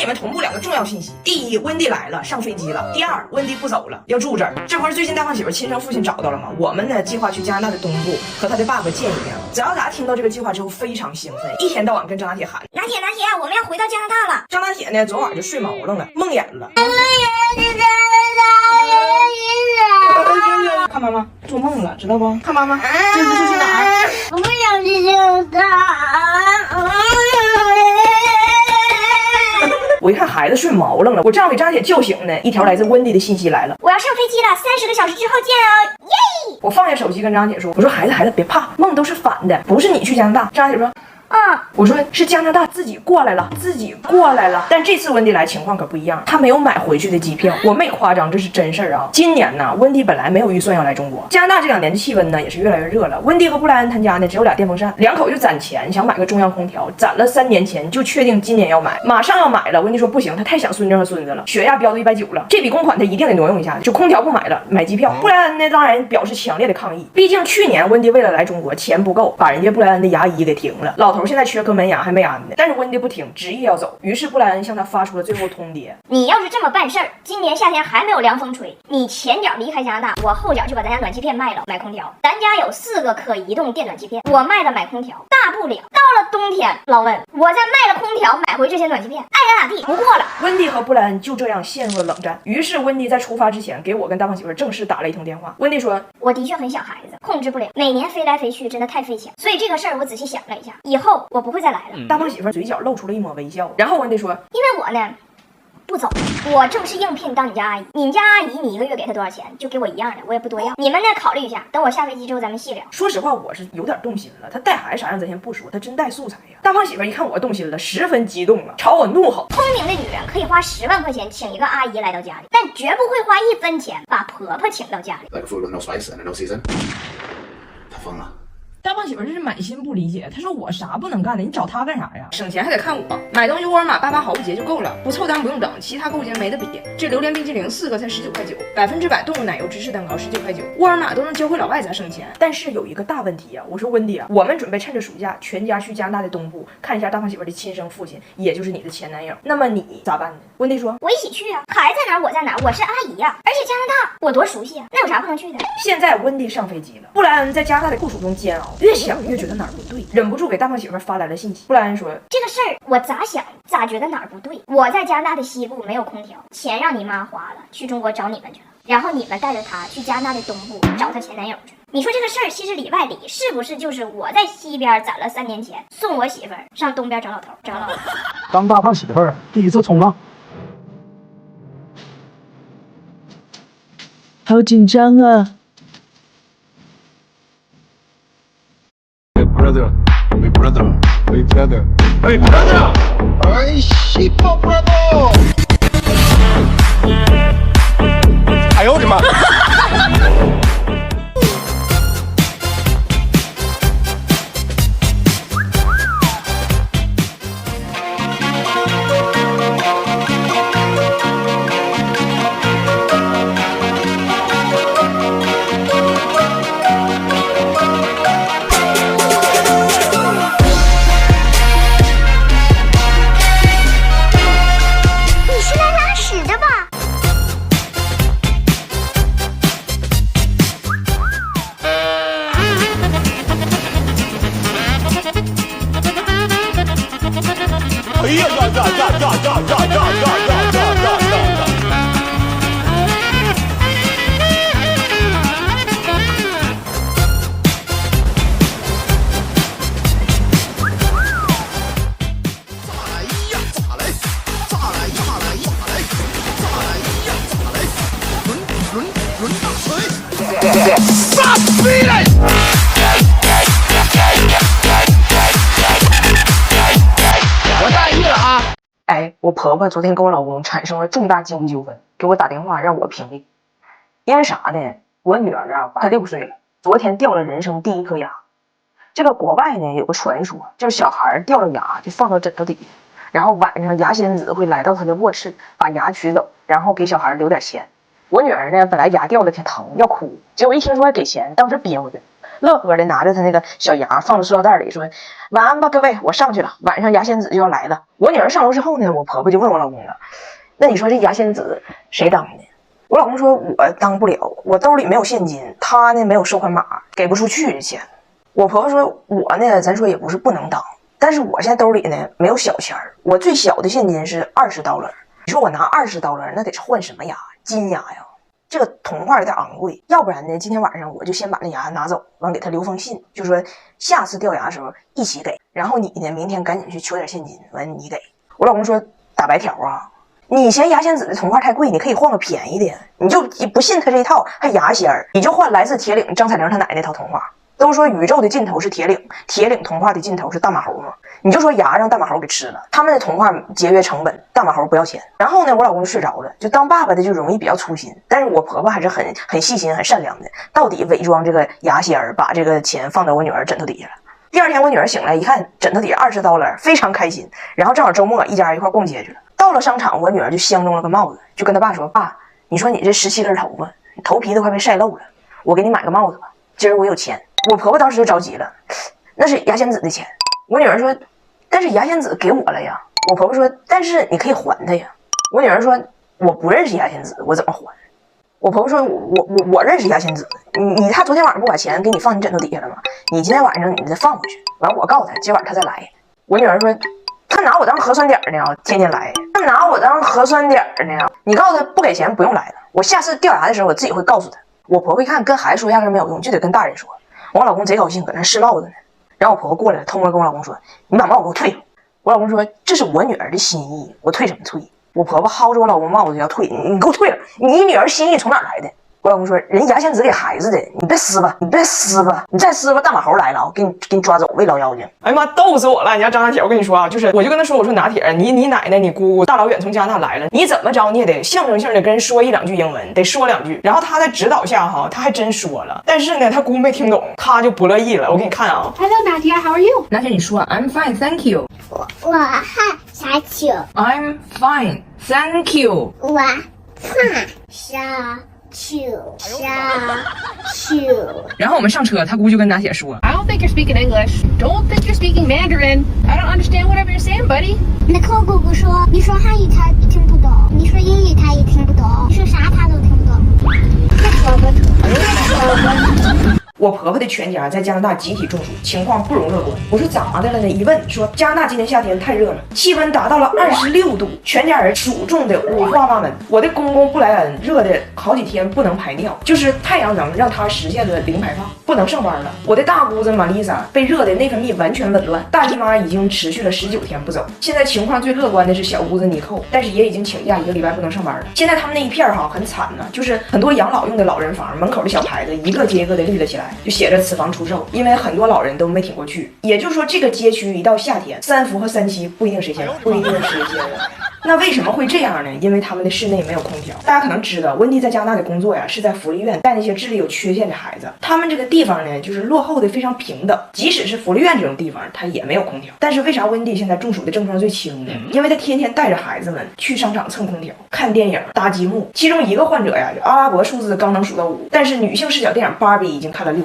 你们同步2个重要信息：第一，温蒂来了，上飞机了；第二，温蒂不走了，要住这儿。这不是最近大胖媳妇亲生父亲找到了吗？我们呢计划去加拿大的东部和他的爸爸见一面。只要咱听到这个计划之后非常兴奋，一天到晚跟张大铁喊：拿铁，我们要回到加拿大了。张大铁呢昨晚就睡毛愣了，梦魇了。看妈妈做梦了，知道不？看妈妈，这是去哪儿？我不想去加拿大。我一看孩子睡毛愣了，我正要给张铁叫醒呢，一条来自温蒂的信息来了：我要上飞机了，30个小时之后见哦，耶！我放下手机跟张铁说：“我说孩子别怕，梦都是反的，不是你去加拿大。”张铁说。我说是加拿大自己过来了。但这次温蒂来情况可不一样，他没有买回去的机票，我没夸张，这是真事儿啊。今年呢，温蒂本来没有预算要来中国，加拿大这2年的气温呢也是越来越热了。温蒂和布莱恩他家呢只有2电风扇，2口就攒钱想买个中央空调，攒了3年钱就确定今年要买，马上要买了。温蒂说不行，他太想孙女和孙子了，血压飙到190了，这笔公款他一定得挪用一下，就空调不买了，买机票。布莱恩呢当然表示强烈的抗议，毕竟去年温蒂为了来中国钱不够，把人家布莱恩的牙医给停了，老头现在缺颗门牙还没安呢。但是温蒂不听，执意要走，于是布莱恩向他发出了最后通牒：你要是这么办事儿，今年夏天还没有凉风吹，你前脚离开加拿大，我后脚就把咱家暖气片卖了买空调。咱家有4个可移动电暖气片，我卖了买空调，大不了到了冬天，老温我再卖了空调买回这些暖气片，爱咋咋地，不过了。温蒂和布莱恩就这样陷入了冷战。于是温蒂在出发之前给我跟大胖媳妇正式打了一通电话。温蒂说：我的确很想孩子，控制不了，每年飞来飞去真的太费钱，所以这个事儿我仔细想了一下，以后我不会再来了。大胖媳妇嘴角露出了一抹微笑，然后温蒂说：因为我呢不走，我正式应聘当你家阿姨。你们家阿姨你1个月给她多少钱？就给我一样的，我也不多要。你们呢考虑一下，等我下飞机之后咱们细聊。说实话，我是有点动心了。他带孩子啥样咱先不说，他真带素材呀。大胖媳妇一看我动心了，十分激动了，朝我怒吼：聪明的女人可以花10万块钱请一个阿姨来到家里，但绝不会花1分钱把婆婆请到家里。Like food with no spice and no season。他疯了。大胖媳妇这是满心不理解，她说我啥不能干的，你找她干啥呀？省钱还得看我，买东西沃尔玛88毫不结就够了，不凑单不用等，其他购件没得比。这榴莲冰淇淋4个才19.9块9%，100%动物奶油芝士蛋糕19.9块9，沃尔玛都能教会老外咋省钱。但是有一个大问题啊，我说温蒂啊，我们准备趁着暑假全家去加拿大的东部看一下大胖媳妇的亲生父亲，也就是你的前男友，那么你咋办呢？温蒂说：我一起去啊，孩在哪儿我在哪儿，我是阿姨呀，而且加拿大我多熟悉啊，那有啥不能去的？现在温蒂上飞机了，布莱恩在加拿大的酷暑中煎熬，越想越觉得哪儿不对，忍不住给大胖媳妇发来了信息。布莱恩说：这个事儿我咋想咋觉得哪儿不对，我在加拿大的西部没有空调，钱让你妈花了，去中国找你们去了，然后你们带着她去加拿大的东部找她前男友去。你说这个事儿其实里外里是不是就是我在西边攒了3年钱，送我媳妇儿上东边找老头？当大胖媳妇儿第一次冲浪，好紧张啊！ brother. Ay, shito, brother. 哎呦我的妈！哎呀呀呀呀呀呀呀呀呀呀！杀飞来！ 哎，我婆婆昨天跟我老公产生了重大经济纠纷，给我打电话让我评理。因为啥呢？我女儿啊，快6岁了，昨天掉了人生第1颗牙。这个国外呢有个传说，就是小孩掉了牙就放到枕头底下，然后晚上牙仙子会来到他的卧室，把牙取走，然后给小孩留点钱。我女儿呢本来牙掉了挺疼，要哭，结果一听说要给钱，当时憋回去，乐呵的拿着他那个小牙放到塑料袋里，说晚安吧各位，我上去了，晚上牙仙子就要来了。我女儿上楼之后呢，我婆婆就问我老公了，那你说这牙仙子谁当的？我老公说我当不了，我兜里没有现金，他呢没有收款码，给不出去的钱。我婆婆说我呢，咱说也不是不能当，但是我现在兜里呢没有小钱，我最小的现金是$20。你说我拿$20，那得是换什么牙？金牙呀？这个铜话有点昂贵，要不然呢，今天晚上我就先把那牙拿走，完给他留封信，就说下次掉牙的时候一起给，然后你呢明天赶紧去求点现金，完你给。我老公说打白条啊，你嫌牙仙子的铜话太贵，你可以换个便宜的，你就不信他这一套，还牙仙儿，你就换来自铁岭张彩玲他奶奶那套铜话。都说宇宙的尽头是铁岭，铁岭童话的尽头是大马猴嘛？你就说牙让大马猴给吃了，他们的童话节约成本，大马猴不要钱。然后呢，我老公就睡着了，就当爸爸的就容易比较粗心，但是我婆婆还是很细心、很善良的，到底伪装这个牙仙儿，把这个钱放到我女儿枕头底下了。第二天我女儿醒来一看，枕头底下$20，非常开心。然后正好周末一家一块逛街去了。到了商场，我女儿就相中了个帽子，就跟她爸说：“爸，你说你这17根头发，头皮都快被晒漏了，我给你买个帽子吧。今儿我有钱。”我婆婆当时就着急了，那是牙仙子的钱。我女儿说，但是牙仙子给我了呀。我婆婆说，但是你可以还她呀。我女儿说，我不认识牙仙子，我怎么还？我婆婆说，我认识牙仙子，他昨天晚上不把钱给你放你枕头底下了吗？你今天晚上你再放回去，完我告他，今晚他再来。我女儿说，他拿我当核酸点呢，天天来，他拿我当核酸点呢。你告诉他不给钱不用来了，我下次掉牙的时候我自己会告诉他。我婆婆一看跟孩子说压根没有用，就得跟大人说。我老公贼高兴，搁那试帽子呢。然后我婆婆过来了，偷摸跟我老公说：“你把帽子给我退了。”我老公说：“这是我女儿的心意，我退什么退？”我婆婆薅着我老公帽子就要退，你给我退了！你女儿心意从哪儿来的？我老公说：“人牙仙子给孩子的，你别撕吧，你别撕吧，你再撕吧，大马猴来了啊，给你抓走，喂老妖精！”哎呀妈，逗死我了！你家张大铁，我跟你说啊，我就跟他说，我说拿铁，你奶奶、你姑姑大老远从加拿大来了，你怎么着你也得象征性的跟人说1-2句英文，得说2句。然后他在指导下哈，他还真说了，但是呢，他姑没听懂，他就不乐意了。我给你看啊 ，Hello Nadia, how are you? 拿铁，你说 I'm fine, thank you. 我很傻球。I'm fine, thank you. 我很傻球。然后我们上车，他姑就跟拿铁说 I don't think you're speaking English. Don't think you're speaking Mandarin. I don't understand whatever you're saying, buddy. 那克姑姑说，你说汉语他听不懂，你说英语他也听不懂，你说啥他都听不懂。我婆婆的全家在加拿大集体中暑，情况不容乐观。我说咋的了呢？一问说加拿大今年夏天太热了，气温达到了26度，全家人暑中的五花八门。我的公公布莱恩热的好几天不能排尿，就是太阳能让他实现了零排放，不能上班了。我的大姑子玛丽莎被热的内分泌完全紊乱，大姨妈已经持续了19天不走。现在情况最乐观的是小姑子妮蔻，但是也已经请假1个礼拜不能上班了。现在他们那一片很惨呢，就是很多养老用的老人房门口的小牌子一个接一个的立了起来，就写着此房出售，因为很多老人都没挺过去。也就是说，这个街区一到夏天，3伏和3七不一定谁先来，不一定谁先来。那为什么会这样呢？因为他们的室内没有空调。大家可能知道，温蒂在加拿大的工作呀，是在福利院带那些智力有缺陷的孩子。他们这个地方呢，就是落后的非常平等，即使是福利院这种地方，它也没有空调。但是为啥温蒂现在中暑的症状最轻呢？因为他天天带着孩子们去商场蹭空调、看电影、搭积木。其中一个患者呀，就阿拉伯数字刚能数到5，但是女性视角电影《芭比》已经看了6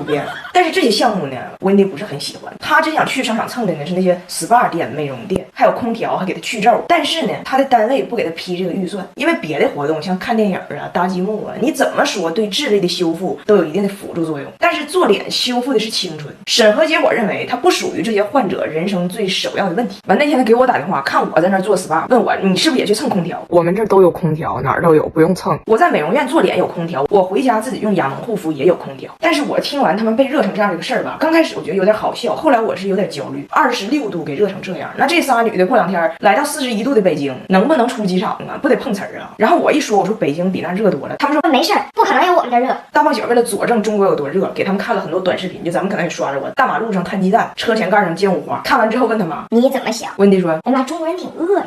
遍，但是这些项目呢，温蒂不是很喜欢。他真想去商场蹭的呢是那些 SPA 店、美容店，还有空调，还给他去皱。但是呢，他的单位不给他批这个预算，因为别的活动像看电影啊、搭积木啊，你怎么说对智力的修复都有一定的辅助作用。但是做脸修复的是青春，审核结果认为他不属于这些患者人生最首要的问题。完那天他给我打电话，看我在那做 SPA， 问我你是不是也去蹭空调？我们这都有空调，哪儿都有，不用蹭。我在美容院做脸有空调，我回家自己用雅萌护肤也有空调。但是我听完他们被热成这样这个事儿吧，刚开始我觉得有点好笑，后来我是有点焦虑。26度给热成这样，那这仨女的过2天来到41度的北京，能不能出机场啊？不得碰瓷儿啊？然后我一说，我说北京比那热多了，他们说没事儿，不可能有我们的热。大胖姐为了佐证中国有多热，给他们看了很多短视频，就咱们可能也刷着过，大马路上摊鸡蛋，车前盖上煎五花。看完之后问他妈，你怎么想？温蒂说，哎妈，中国人挺饿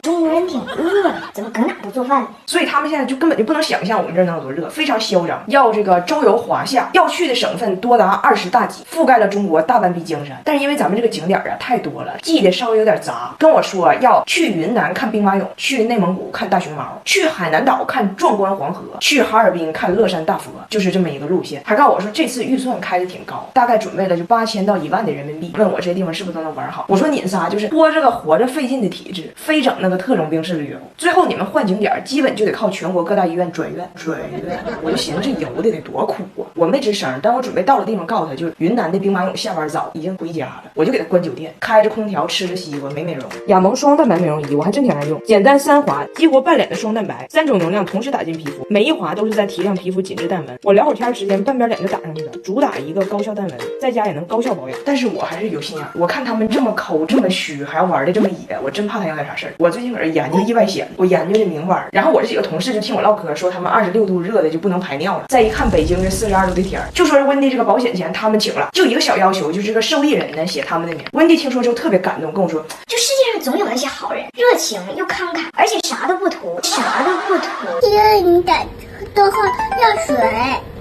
的，怎么搁哪不做饭呢？所以他们现在就根本就不能想象我们这儿能有多热，非常嚣张，要这个周游华夏，要去的省份多达20大几，覆盖了中国大半壁江山。但是因为为咱们这个景点啊太多了，记得稍微有点杂，跟我说要去云南看兵马俑，去内蒙古看大熊猫，去海南岛看壮观黄河，去哈尔滨看乐山大佛，就是这么一个路线。还告诉我说这次预算开的挺高，大概准备了就8000到1万的人民币，问我这些地方是不是都能玩好。我说你仨就是拖这个活着费劲的体质，非整那个特种兵式旅游，最后你们换景点基本就得靠全国各大医院转院。我就寻思这游的得多苦啊！我没吱声，但我准备到了地方告诉他，就是云南的兵马俑下班早，已经回家了，我就给他关酒店，开着空调，吃着西瓜，美容。雅萌双蛋白美容仪，我还真挺爱用，简单3滑，激活半脸的双蛋白，3种能量同时打进皮肤，每一滑都是在提亮皮肤紧致淡纹。我聊会儿天时间，半边脸就打上去了，主打一个高效淡纹，在家也能高效保养。但是我还是有心眼，我看他们这么抠，这么虚，还要玩的这么野，我真怕他有点啥事儿。我最近搁这研究意外险，我研究的明白。然后我这几个同事就听我唠嗑，说他们26度热的就不能排尿了。再一看北京这42度的天，就说温蒂这个保险钱他们请了，就一个小要求，就是这个受益人呢写他们的名。温蒂听说之后特别感动，跟我说，就世界上总有那些好人，热情又慷慨，而且啥都不图，啥都不图。因为你得多喝热水。